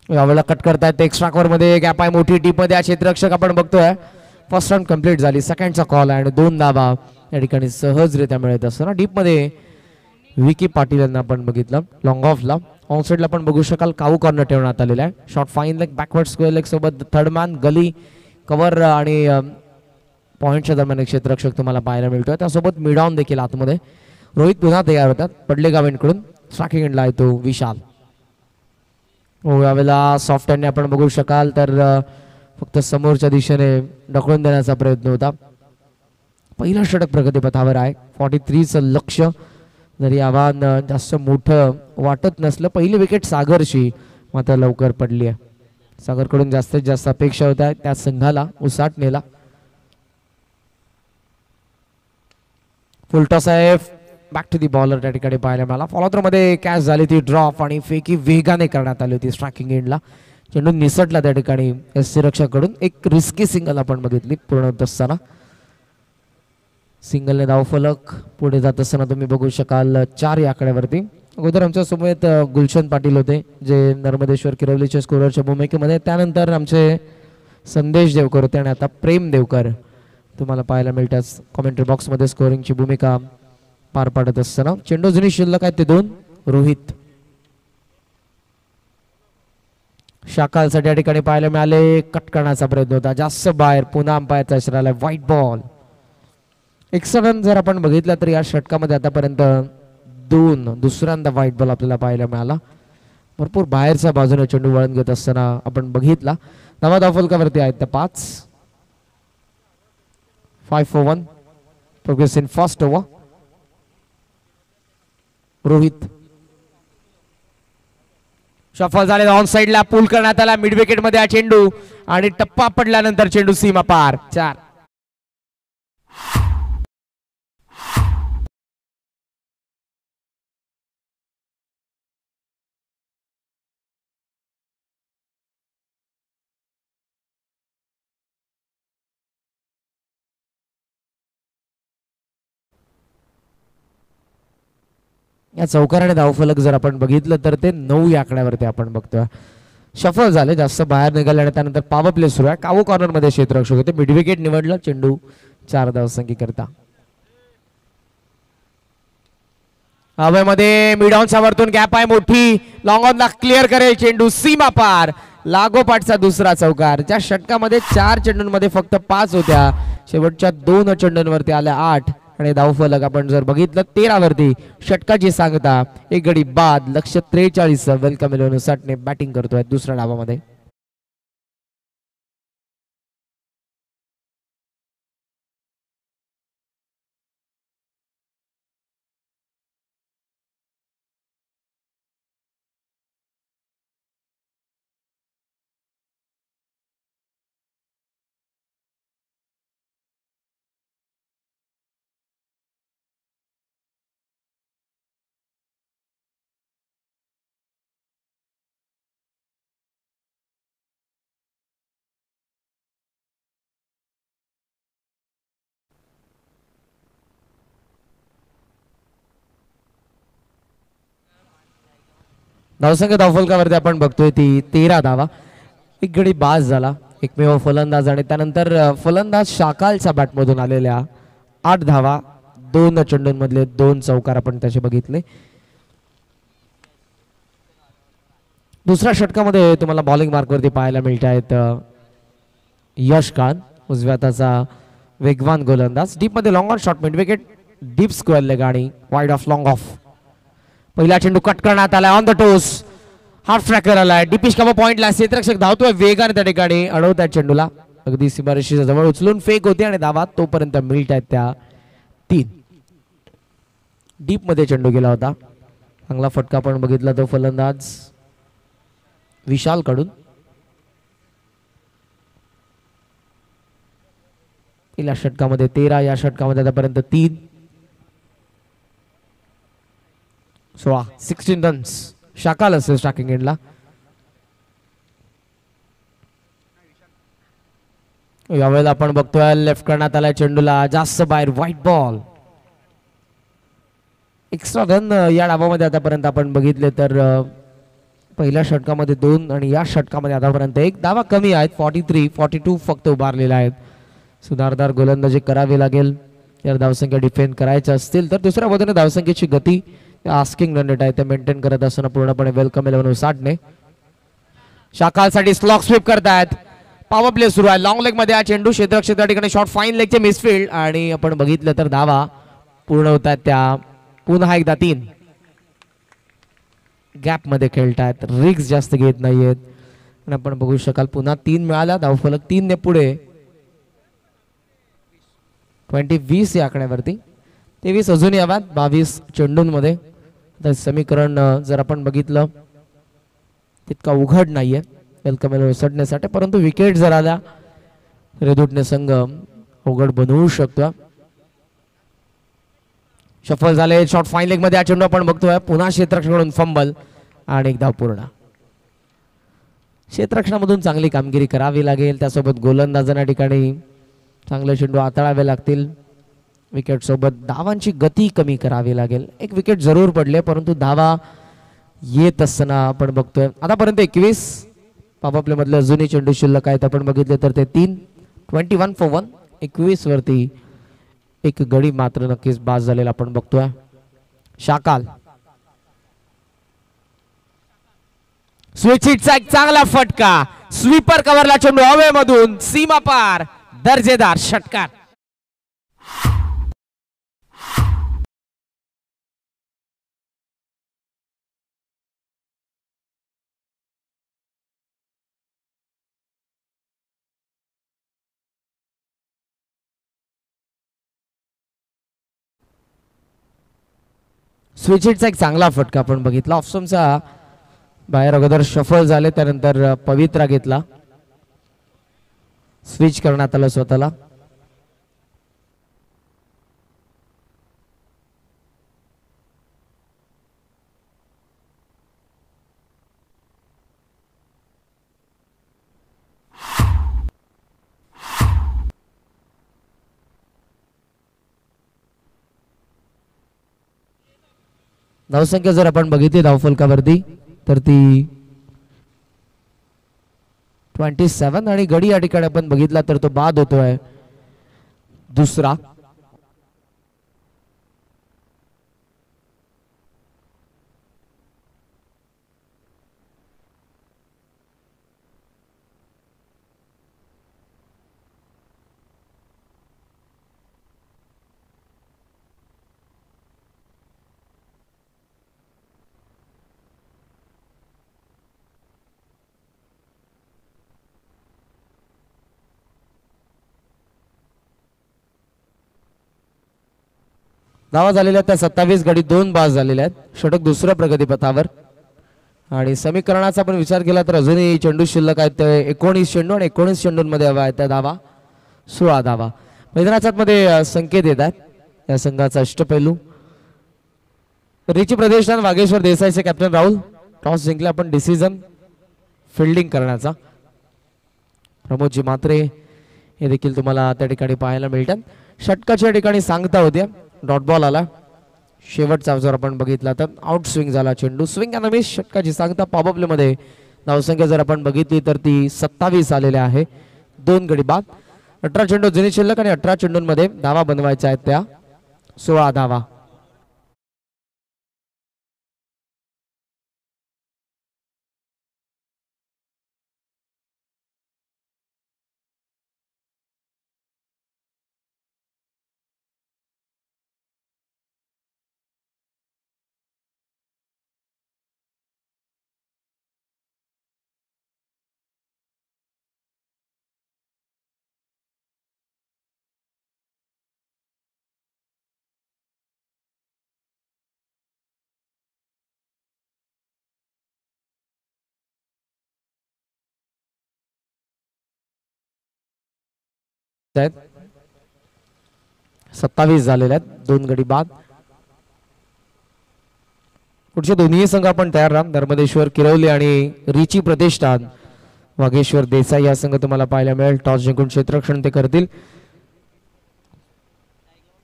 यावेळेला कट करतायत एक्स्ट्रा कव्हर मध्ये. गॅप आहे मोठी डीप मध्ये. क्षेत्ररक्षक आपण बघतोय. फर्स्ट राऊंड कंप्लीट झाली. सेकंडचा कॉल आहे आणि 2 धावा या ठिकाणी सहजरित्या मिळत असताना डीप मध्ये विकी पाटील यांना आपण बघितलं. लॉंग ऑफला ऑनसाइडला आपण बघू शकाल काऊ कॉर्नर ठेवण्यात आलेला आहे. Short fine leg backward square leg सोबत थर्ड मॅन गली कव्हर आणि पॉईंटच्या दरम्यान एक क्षेत्ररक्षक तुम्हाला पाहायला मिळतोय. त्यासोबत मिड ऑन देखील आतमध्ये. रोहित पुन्हा तयार होतात पडले गावेंकडून. स्ट्रायकिंग एंडला आहे तो विशाल. यावेळेला सॉफ्ट हँडने आपण बघू शकाल तर फक्त समोरच्या दिशेने ढकलून देण्याचा प्रयत्न होता. पहिलं षटक प्रगतीपथावर आहे. 43चं लक्ष. जरी आव्हान जास्त मोठं वाटत नसलं. पहिली विकेट सागरची मात्र लवकर पडली आहे. सागरकडून जास्तीत जास्त अपेक्षा होत्या त्या संघाला उसाटणेला. फुलटॉस आहे. बॅक टू दी बॉलर त्या ठिकाणी पाहायला मिळाला. फॉलोथ्रो मध्ये कॅच झाली ती ड्रॉप आणि फेकी वेगाने करण्यात आली होती स्ट्रायकिंग एंडला. चेंडू निसटला त्या ठिकाणी एस रक्षकाकडून. एक रिस्की सिंगल आपण बघितली पूर्ण होत असताना. सिंगलने धावफलक पुढे जात असताना तुम्ही बघू शकाल 4 या आकड्यावरती. अगोदर आमच्या सोबत गुलशन पाटील होते जे नर्मदेश्वर किरवलीच्या स्कोररच्या भूमिकेमध्ये. त्यानंतर आमचे संदेश देवकर होते आणि आता प्रेम देवकर तुम्हाला पाहायला मिळतात कॉमेंट्री बॉक्समध्ये स्कोरिंगची भूमिका पार पाडत असताना. चेंडू जुनी शिल्लक आहेत ते 2. रोहित शाकालसाठी या ठिकाणी पाहायला मिळाले. कट करण्याचा प्रयत्न होता जास्त बाहेर. पुन्हा अंपायरचा इशारा आला. White ball. 61 रन जर आपण बघितलं तर या षटकामध्ये आतापर्यंत 2 दुसऱ्यांदा व्हाईट बॉल आपल्याला पाहायला मिळाला. भरपूर बाहेरच्या बाजूने चेंडू वळण घेत असताना आपण बघितला. नवा धावफलकावरती आहेत त्या 5. 5 for 1 progress in first over. Rohit shuffle झाले. ऑन साइडला पुल करण्यात आला. मिड विकेट मध्ये हा चेंडू आणि टप्पा पडल्यानंतर चेंडू सीमा पार. 4. या चौकाराने धावफलक जर आपण बघितलं तर ते 9 या आकड्यावरती आपण बघतोय. शफल झाले. जास्त बाहेर निघाले आणि त्यानंतर पॉवर प्ले सुरू आहे. कावो कॉर्नर मध्ये क्षेत्ररक्षक होते. मिड विकेट निवडलं. चेंडू 4 धावसंख्ये करता. हवेमध्ये मिड ऑनच्या वरतून गॅप आहे मोठी. लॉंग ऑन ला क्लिअर करेल चेंडू सीमा पार. लागोपाठचा दुसरा चौकार. ज्या षटकामध्ये 4 चेंडूंमध्ये फक्त 5 होत्या, शेवटच्या 2 चेंडूंवरती आल्या 8 आणि धावफलक आपण जर बघितलं 13 वरती. षटकाची सांगता, एक गडी बाद. लक्ष 43. वेलकम 11 साठने बॅटिंग करतोय दुसऱ्या डावामध्ये. धावसंख्या धावफलकावरती आपण बघतोय ती 13 धावा. एक गडी बाद झाला, एकमेव फलंदाज आणि त्यानंतर फलंदाज शाकालच्या बॅटमधून आलेल्या 8 धावा. 2 चेंडूंमधले 2 चौकार आपण त्याचे बघितले. दुसऱ्या षटकामध्ये तुम्हाला बॉलिंग मार्कवरती पाहायला मिळत आहेत यश खान, उजव्या हाताचा वेगवान गोलंदाज. डीप मध्ये long on shot mid wicket, deep square leg आणि वाईड ऑफ लॉंग ऑफ. पहिला चेंडू कट करण्यात आलाय on the toes. Half tracker आलाय डीपिश कव्हर पॉइंटला. क्षेत्ररक्षक धावतोय वेगाने त्या ठिकाणी, अडवतायत चेंडूला. अगदी सीमारेषेच्या जवळ उचलून फेक होते आणि धावा तोपर्यंत मिळत आहेत त्या 3. डीप मध्ये चेंडू गेला होता. चांगला फटका पण बघितला तो फलंदाज विशाल कडून. पहिल्या षटकामध्ये 13, या षटकामध्ये आतापर्यंत 3. 16 रन्स. शाकाल असेल स्ट्रायकिंग एंडला. यावेळेला आपण बघतोय लेफ्ट करण्यात आलाय चेंडूला, जास्त बाहेर, व्हाईट बॉल. एक्स्ट्रा रन या डावामध्ये आतापर्यंत आपण बघितले तर पहिल्या षटकामध्ये 2 आणि या षटकामध्ये आतापर्यंत 1 धावा कमी आहेत. 43, 42 फक्त उभारलेला आहेत. सुधारदार गोलंदाजी करावी लागेल जर धावसंख्या डिफेंड करायच्या असतील तर. दुसऱ्या बाजूने धावसंख्येची गती आस्किंग रन रेट आहे ते मेंटेन करत असताना पूर्णपणे वेलकम 11 साठने शाकालसाठी स्लॉक स्वीप करतायत. पॉवर प्ले सुरू आहे. लॉंग लेग मध्ये हा चेंडू, क्षेत्ररक्षक त्या ठिकाणी शॉट, फाईन लेगचे मिसफील्ड आणि आपण बघितलं तर धावा पूर्ण होत आहेत त्या पुन्हा एकदा 3. गॅप मध्ये खेळतायत, रिक्स जास्त घेत नाहीयेत आणि आपण बघू शकाल पुन्हा 3 मिळाल्या. धावफलक 3 ने पुढे. 20 या आकड्यावरती 23 अजून याव्यात 22 चेंडूंमध्ये. तर समीकरण जर आपण बघितलं तितका उघड नाहीये वेलकम 11 सडण्यासाठी, परंतु विकेट जर आल्या रेदुटने संघ अवघड बनवू शकतो. शफल झाले, शॉट फाईन लेग मध्ये हा चेंडू आपण बघतोय. पुन्हा क्षेत्ररक्षणाकडून फंबल आणि एक धाव पूर्ण. क्षेत्ररक्षणामधून चांगली कामगिरी करावी लागेल, त्यासोबत गोलंदाजांना ठिकाणी चांगले चेंडू हाताळावे लागतील. विकेट सोबत धावांची गती कमी करावी लागेल. एक विकेट जरूर पडले परंतु धावा येत असताना आपण बघतोय. आतापर्यंत 21 पॉवर प्ले मधले अजूनही चेंडू शिल्लक आहेत. आपण बघितले तर ते 3. 21 for 1. 21 वरती एक गडी मात्र नक्कीच बाद झालेला आपण बघतोय. शाकाल स्विच हिटचा एक चांगला फटका, स्वीपर कव्हरला चेंडू हवेमधून सीमा पार, दर्जेदार षटकार. स्विच हिटचा एक चांगला फटका आपण बघितला. ऑप्शनचा बाहेर अगोदर शफल झाले, त्यानंतर पवित्रा घेतला, स्विच करण्यात आलं स्वतःला. धावसंख्या जर आपण बघितली धावफलकावरती तर ती 27 आणि गडी या ठिकाणी आपण बघितला तर तो बाद होतोय दुसरा. धावा झालेल्या त्या 27 गडी 2 बाद झालेल्या आहेत. षटक दुसऱ्या प्रगतीपथावर आणि समीकरणाचा आपण विचार केला तर अजूनही चेंडू शिल्लक आहेत ते 19 चेंडू आणि 19 चेंडूंमध्ये हवा आहे त्या धावा 16 धावा. मैदानाच्या मध्ये संकेत येतात या संघाचा अष्टपैलू रिची प्रदेशान वागेश्वर देसाईचे कॅप्टन राहुल. टॉस जिंकला आपण डिसिजन फिल्डिंग करण्याचा. प्रमोदजी मात्रे हे देखील तुम्हाला त्या ठिकाणी पाहायला मिळतात. षटकाच्या ठिकाणी सांगता होत्या डॉट बॉल आला. शेवटचा जर आपण बघितला तर आउट स्विंग झाला चेंडू. स्विंग अँड मिस षटकाची सांगता. पॉवर प्ले मध्ये धावसंख्या जर आपण बघितली तर ती 27 आलेल्या आहे. 2 गडी बाद. 18 चेंडू जुनी शिल्लक आणि 18 चेंडूंमध्ये धावा बनवायच्या आहेत त्या 16 धावा. आहेत 27 झालेल्या आहेत. 2 गडी बाद. पुढचे दोन्ही संघ आपण तयार राहा. नर्मदेश्वर किरवली आणि रिची प्रतिष्ठान वागेश्वर देसाई या संघ तुम्हाला पाहायला मिळेल. टॉस जिंकून क्षेत्ररक्षण ते करतील.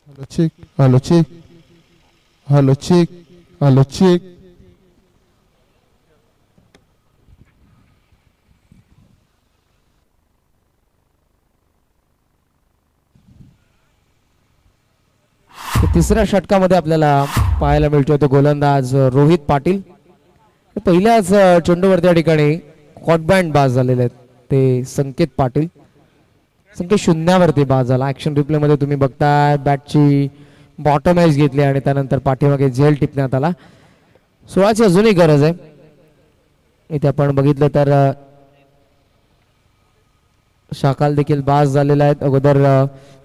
Hello check hello check hello check hello check. तिसऱ्या षटकामध्ये आपल्याला पाहायला मिळतोय तो गोलंदाज रोहित पाटील. पहिल्याच चेंडूवरती या ठिकाणी कॉटबँड बाद झालेले आहेत ते संकेत पाटील. संकेत शून्यावरती बाद झाला. ऍक्शन रिप्ले मध्ये तुम्ही बघताय बॅटची बॉटम एज घेतली आणि त्यानंतर पाठीमागे झेल टिपण्यात आला. 16ची अजूनही गरज आहे. इथे आपण बघितलं तर शाकाल देखील बाद झालेला आहेत. अगोदर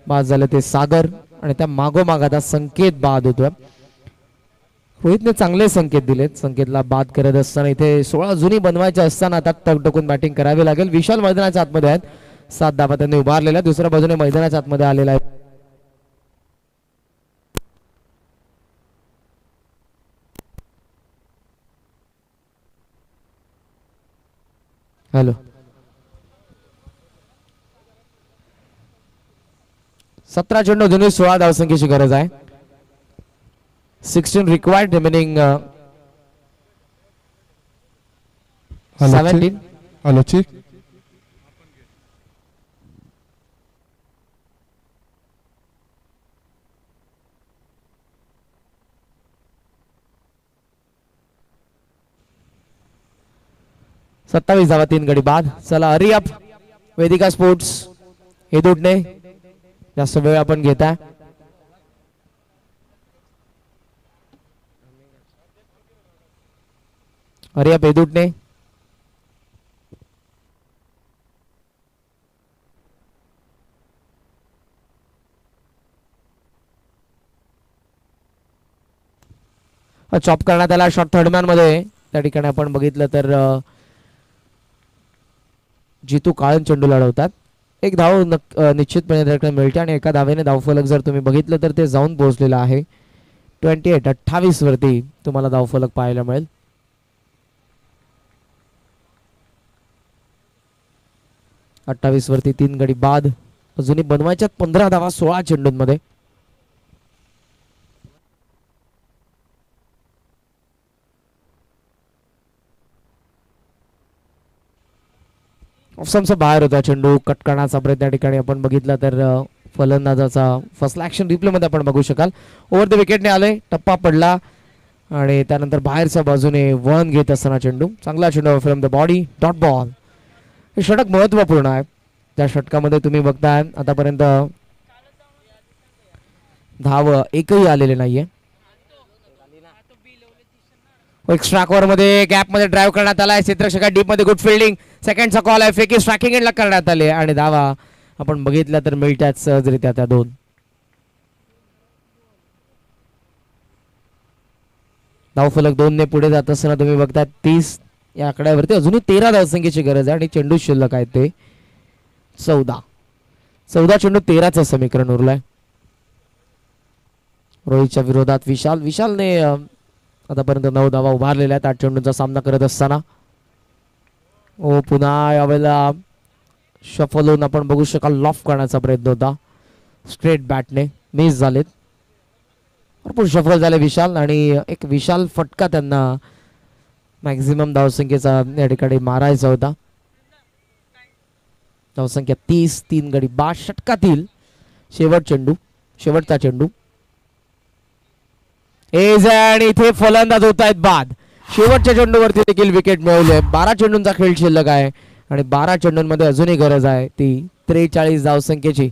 बाद झाले ते सागर आणि त्या मागोमाग आता संकेत बाद होतोय. रोहितने चांगले संकेत दिलेत. संकेतला बाद करत असताना इथे 16 जुनी बनवायच्या असताना आता तग टोकून बॅटिंग करावी लागेल. विशाल मैदानाच्या आतमध्ये आहेत. 7 धावा त्यांनी उभारलेल्या. दुसऱ्या बाजूने मैदानाच्या आतमध्ये आलेला आहे. हॅलो 17 चेंडू जुनी 16 धावसंख्येची गरज आहे. 16 रिक्वायर्ड रिमेनिंग 17. Hello check. सत्तावीस धावा 3 गडी बाद. चला हरी अप. वेदिका स्पोर्ट्स हे दुटणे जास्त वेळ आपण घेता. Hurry up Hedutane. चॉप करण्यात आला शॉर्ट थर्डमॅन मध्ये. त्या ठिकाणी आपण बघितलं तर जितू काळन चेंडू लढवतात. एक धाव निश्चितपणे त्याकडे मिळते आणि एका धावेने धावफलक जर तुम्ही बघितलं तर ते जाऊन पोहोचलेलं आहे. 28 वरती तुम्हाला धावफलक पाहायला मिळेल. अठ्ठावीस वरती 3 गडी बाद. अजूनही बनवायच्यात 15 धावा 16 चेंडूंमध्ये. ऑफसाईडच्या बाहेर होता चेंडू. कट करण्याचा प्रयत्न त्या ठिकाणी आपण बघितला तर फलंदाजाचा फर्स्ट ऍक्शन रिप्ले मध्ये आपण बघू शकाल. ओव्हर द विकेटने आले. टप्पा पडला आणि त्यानंतर बाहेरच्या बाजूने वन घेत असताना चेंडू. चांगला चेंडू from the body. Dot ball. हे षटक महत्वपूर्ण आहे. त्या षटकामध्ये तुम्ही बघताय आतापर्यंत धाव एकही आलेले नाहीये. एक्स्ट्रा कव्हर मध्ये गॅप मध्ये ड्राइव्ह करण्यात आला आहे. क्षेत्ररक्षका डीप मध्ये गुड फिल्डिंग. सेकंडचा कॉल आहे. फेकी स्ट्रायकिंग एंडला करण्यात आले आणि धावा आपण बघितल्या तर मिळतात सहजरित्या त्या 2. धावफलक 2 ने पुढे जात असताना तुम्ही बघता 30 या आकड्यावरती अजूनही 13 धावसंख्येची गरज आहे आणि चेंडू शिल्लक आहे ते 14 चेंडू 13चं समीकरण उरलंय. रोहितच्या विरोधात विशालने आतापर्यंत 9 धावा उभारलेल्या आहेत 8 चेंडूंचा सामना करत असताना. पुन्हा यावेळेला शफल होऊन आपण बघू शकाल लॉफ करण्याचा प्रयत्न होता स्ट्रेट बॅटने, मिस झालेत. भरपूर सफल झाले विशाल आणि एक विशाल फटका त्यांना मॅक्झिमम धावसंख्येचा या ठिकाणी मारायचा होता. धावसंख्या 30, 3 गडी बाद. षटकातील शेवटचा चेंडू आणि इथे फलंदाज होत आहेत बाद. शेवटच्या चेंडूवरती देखील विकेट मिळवले. 12 चेंडूंचा खेळ शिल्लक आहे आणि 12 चेंडूंमध्ये अजूनही गरज आहे ती 43 धावसंख्येची.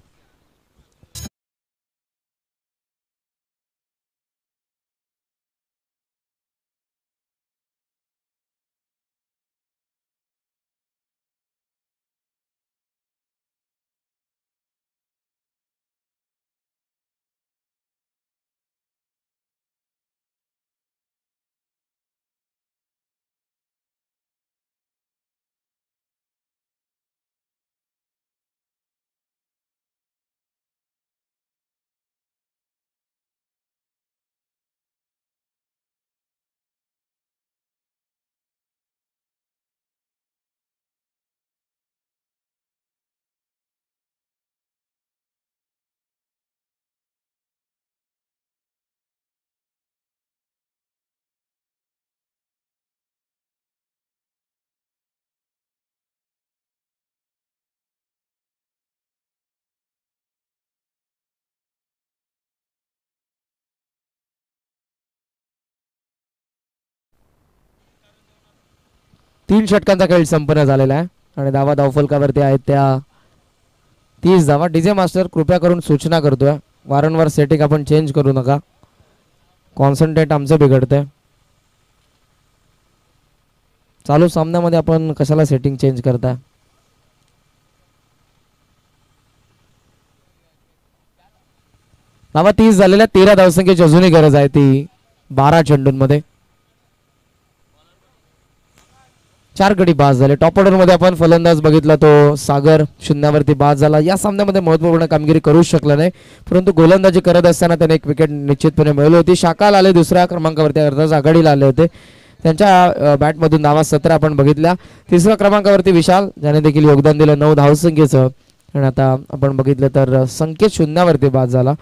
तीन षटकांचा खेळ संपन्न झालेला आहे आणि धावफलकावरती आहेत त्या 30 धावा. डीजे मास्टर कृपया करून सूचना करतोय वारंवार सेटिंग आपण चेंज करू नका, कॉन्सन्ट्रेट आमचं बिघडतंय. चालू सामन्यामध्ये आपण कशाला सेटिंग चेंज करताय. धावा 30 झालेल्या 13 धावसंख्येची अजूनही गरज आहे ती 12 चेंडूंमध्ये. 4 गडी बाद झाले. टॉप ऑर्डर मध्ये आपण फलंदाज बघितला तो सागर शून्यावरती बाद झाला. या सामन्यामध्ये महत्त्वपूर्ण कामगिरी करू शकला नाही, परंतु गोलंदाजी करत असताना त्याने एक विकेट निश्चितपणे मिळवली होती. शाकाल आले दुसऱ्या क्रमांकावरती, अर्धाच आघाडीला आले होते. त्यांच्या बॅटमधून धावा 17 आपण बघितल्या. तिसऱ्या क्रमांकावरती विशाल, ज्याने देखील योगदान दिलं 9 धावसंख्येचं. आणि आता आपण बघितलं तर संकेत शून्यावरती बाद झाला.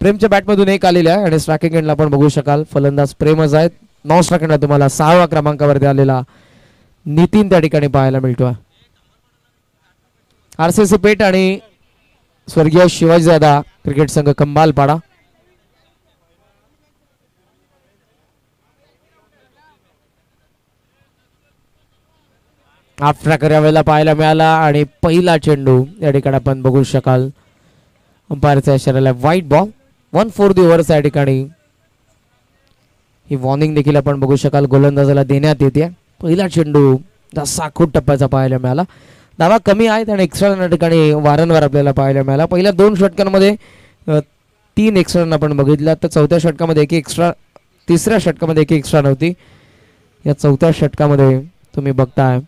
प्रेमच्या बॅटमधून एक आलेला आहे आणि स्ट्रायकिंग एंडला आपण बघू शकाल फलंदाज प्रेमच आहेत. 9 स्ट्रायकिंगला तुम्हाला 6व्या क्रमांकावरती आलेला नितीन त्या ठिकाणी पाहायला मिळतोय. RCC पेठ आणि स्वर्गीय शिवाजीदादा क्रिकेट संघ कंबालपाडा. हाफ ट्रॅकर यावेळेला पाहायला मिळाला आणि पहिला चेंडू या ठिकाणी आपण बघू शकाल अंपायरच्या इशाऱ्याला व्हाईट बॉल. 1/4 ओव्हर्स या ठिकाणी ही वॉर्निंग देखील आपण बघू शकाल गोलंदाजाला देण्यात येते. पहिला चेंडू साखूट टप्प्याचा पाहायला मिळाला. धावा कमी आहेत आणि एक्स्ट्रा या ठिकाणी वारंवार आपल्याला पाहायला मिळाला. पहिल्या 2 षटकांमध्ये 3 एक्स्ट्रा आपण बघितला, तर चौथ्या षटकामध्ये एक एक्स्ट्रा, तिसऱ्या षटकामध्ये एक एक्स्ट्रा नव्हती. या चौथ्या षटकामध्ये तुम्ही बघताय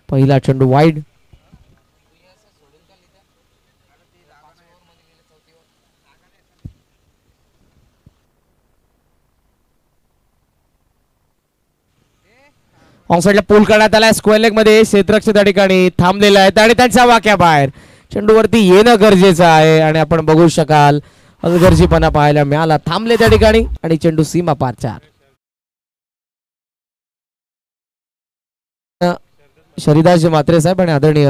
पहिला चेंडू वाईड. ऑफसाईडला पूल करण्यात आला. स्क्वेअर लेग मध्ये क्षेत्ररक्षक त्या ठिकाणी थांबलेले आहेत आणि त्यांच्या वाक्या बाहेर चेंडूवरती येणं गरजेचं आहे आणि आपण बघू शकाल अलगर्जीपणा पाहायला मिळाला. थांबले त्या ठिकाणी आणि चेंडू सीमा पार 4. शरीदासजी म्हात्रे साहेब आणि आदरणीय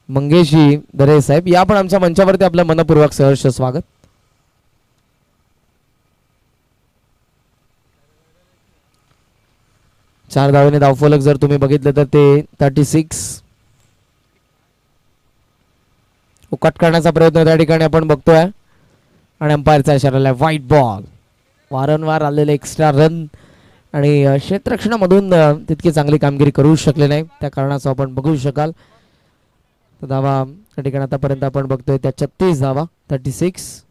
मंगेशजी दरे साहेब, या पण आमच्या मंचावरती आपलं मनपूर्वक सहर्ष स्वागत. चार धावेने धावफलक जर तुम्ही बघितलं तर ते 36. कट करण्याचा प्रयत्न त्या ठिकाणी आपण बघतोय आणि अंपायरचा इशारा व्हाईट बॉल. वारंवार आलेले एक्स्ट्रा रन आणि क्षेत्ररक्षणामधून तितकी चांगली कामगिरी करू शकले नाही, त्या कारणाचं आपण बघू शकाल. तर धावा त्या ठिकाणी आतापर्यंत आपण बघतोय त्या 36 धावा 36.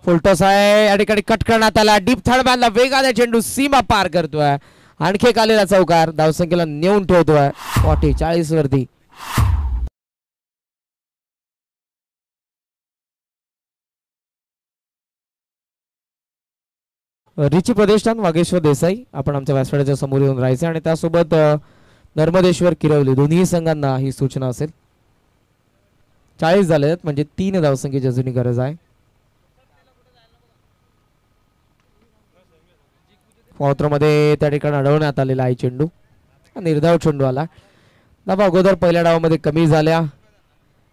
फुलटॉस आहे या ठिकाणी कट करण्यात आला. डीप थर्ड बांधला वेगाने चेंडू सीमा पार करतोय. आणखी एक आलेला चौकार धावसंख्येला नेऊन ठेवतोय 40 वरती. रिची प्रतिष्ठान वागेश्वर देसाई आपण आमच्या व्यासपीठाच्या समोर येऊन राहायचे आणि त्यासोबत नर्मदेश्वर किरवली दोन्ही संघांना ही सूचना असेल. 40 झाले आहेत म्हणजे 3 धावसंख्येची अजूनही गरज आहे. मध्ये त्या ठिकाणी अडवण्यात आलेला आहे चेंडू. निर्धाव चेंडू आला. धावा अगोदर पहिल्या डावामध्ये कमी झाल्या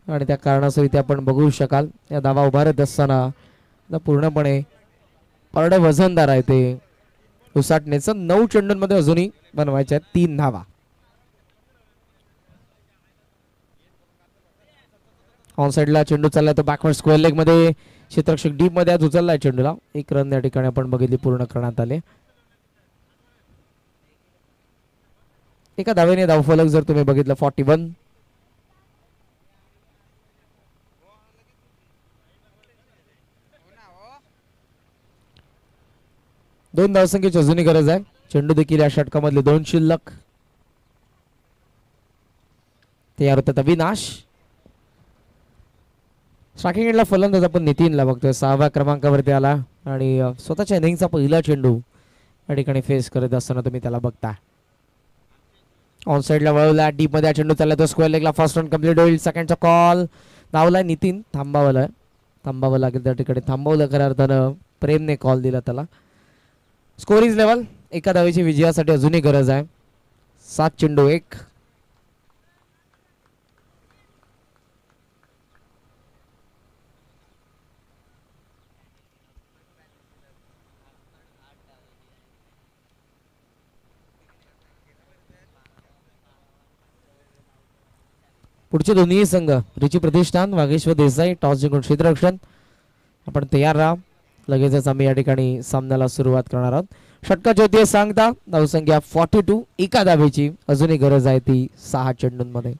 आणि त्या कारणास्तव इथे आपण बघू शकाल या धावा उभारत असताना पूर्णपणे परड वजनदार आहे ते उसाटण्याचं. 9 चेंडूंमध्ये अजूनही बनवायच्या 3 धावा. ऑन साइडला चेंडू चाललाय तो बॅकवर्ड स्क्वेअर लेग मध्ये क्षेत्ररक्षक डीप मध्ये आज उचललाय चेंडूला. 1 रन या ठिकाणी आपण बघितली पूर्ण करण्यात आले. एका धावेने धावफलक जर तुम्ही बघितलं 41. दोन धावसंख्येची अजूनही गरज आहे. चेंडू देखील या षटकामधले 2 शिल्लक. तयार होतात अविनाश. स्ट्रायकिंग एंडला फलंदाज आपण नितीनला बघतोय. 6व्या क्रमांकावरती आला आणि स्वतःच्या इनिंगचा पहिला चेंडू या ठिकाणी फेस करत असताना तुम्ही त्याला बघता. ऑन साइडला वळवला डीप मध्ये चेंडू चालला तो स्क्वेअर लेगला. फर्स्ट रन कंप्लीट होईल. सेकंडचा कॉल धावलाय नितीन. थांबावं लागेल त्या ठिकाणी. थांबवलं खऱ्या अर्थानं प्रेमने कॉल दिला त्याला. Score is level. एका धावेची विजयासाठी अजूनही गरज आहे. 7 चेंडू 1. पुढचे दोन्ही संघ रिची प्रतिष्ठान वागेश्वर देसाई टॉस जिंकून क्षेत्ररक्षण. आपण तयार राहा. लगेचच आम्ही या ठिकाणी सामन्याला सुरुवात करणार आहोत. षटकाची होती सांगता धावसंख्या 42. एका धावेची अजूनही गरज आहे ती 6 चेंडूंमध्ये.